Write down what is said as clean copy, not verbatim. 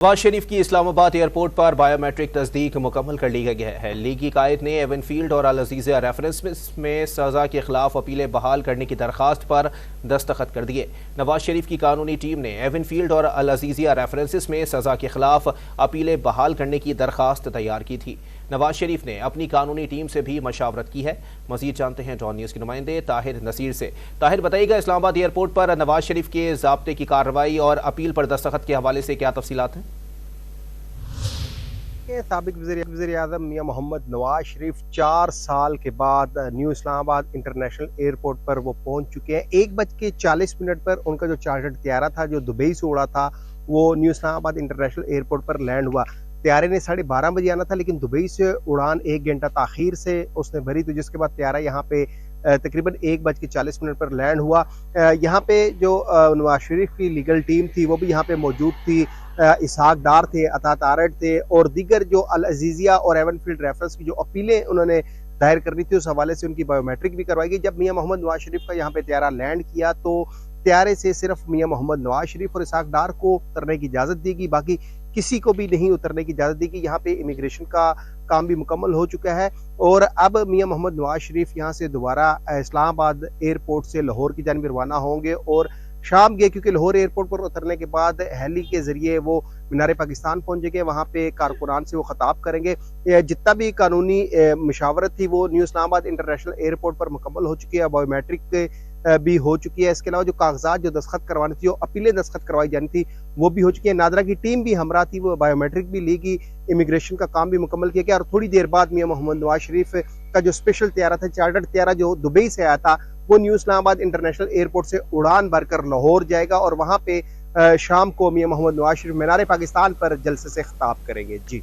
नवाज शरीफ की इस्लामाबाद एयरपोर्ट पर बायोमेट्रिक तस्दीक मुकम्मल कर ली गई है। लीगी कायद ने एवनफील्ड और अल अजीज़िया रेफरेंस में सज़ा के खिलाफ अपीलें बहाल करने की दरख्वास्त पर दस्तखत कर दिए। नवाज शरीफ की कानूनी टीम ने एवनफील्ड और अल अजीज़िया रेफरेंस में सज़ा के खिलाफ अपीलें बहाल करने की दरख्वास्त तैयार की थी। नवाज शरीफ ने अपनी कानूनी टीम से भी मशावरत की है। मजीद जानते हैं डॉन न्यूज़ के नुमाइंदे ताहिर नसीर से। ताहिर, बताइएगा इस्लामाबाद एयरपोर्ट पर नवाज शरीफ के ज़ाब्ते की कार्रवाई और अपील पर दस्तखत के हवाले से क्या तफसीलात हैं? साबिक वज़ीर आज़म मियां मोहम्मद नवाज शरीफ 4 साल के बाद न्यू इस्लामाबाद इंटरनेशनल एयरपोर्ट पर वो पहुंच चुके हैं। 1:40 पर उनका जो चार्टर्ड त्यारा था जो दुबई से उड़ा था वो न्यू इस्लामाबाद इंटरनेशनल एयरपोर्ट पर लैंड हुआ। त्यारे ने 12:30 बजे आना था, लेकिन दुबई से उड़ान 1 घंटा ताखीर से उसने भरी, तो जिसके बाद त्यारा यहाँ पे तकरीबन 1:40 पर लैंड हुआ। यहाँ पे जो नवाज शरीफ की लीगल टीम थी वो भी यहाँ पे मौजूद थी। इसहाक डार थे, अतात आरट थे और दीगर जो अल अजीज़िया और एवनफील्ड रेफरेंस की जो अपीलें उन्होंने दायर करनी थी उस हवाले से उनकी बायोमेट्रिक भी करवाई गई। जब मियां मोहम्मद नवाज शरीफ का यहाँ पे त्यारा लैंड किया तो त्यारे से सिर्फ मियां मोहम्मद नवाज शरीफ और इसहाक डार को उतरने की इजाज़त दी गई, बाकी किसी को भी नहीं उतरने की इजाज़त दी गई। यहाँ पे इमिग्रेशन का काम भी मुकम्मल हो चुका है और अब मियां मोहम्मद नवाज शरीफ यहाँ से दोबारा इस्लामाबाद एयरपोर्ट से लाहौर की जानिब रवाना होंगे और शाम के, क्योंकि लाहौर एयरपोर्ट पर उतरने के बाद हेली के जरिए वो मीनार पाकिस्तान पहुंचेंगे। वहाँ पे कारकुनान से वो खिताब करेंगे। जितना भी कानूनी मशावरत थी वो न्यू इस्लामाबाद इंटरनेशनल एयरपोर्ट पर मुकम्मल हो चुकी है, बायोमेट्रिक भी हो चुकी है। इसके अलावा जो कागजात जो दस्तखत करवानी थी, अपीलें दस्तखत करवाई जानी थी, वो भी हो चुकी है। नादरा की टीम भी हमरा थी, वो बायोमेट्रिक भी ली गई, इमिग्रेशन का काम भी मुकम्मल किया गया और थोड़ी देर बाद मियां मोहम्मद नवाज शरीफ का जो स्पेशल त्यारा था, चार्टर्ड त्यारा जो दुबई से आया था, वो न्यू इस्लामाबाद इंटरनेशनल एयरपोर्ट से उड़ान भरकर लाहौर जाएगा और वहां पे शाम को मियां मोहम्मद नवाज शरीफ मीनार पाकिस्तान पर जलसे से खिताब करेंगे। जी।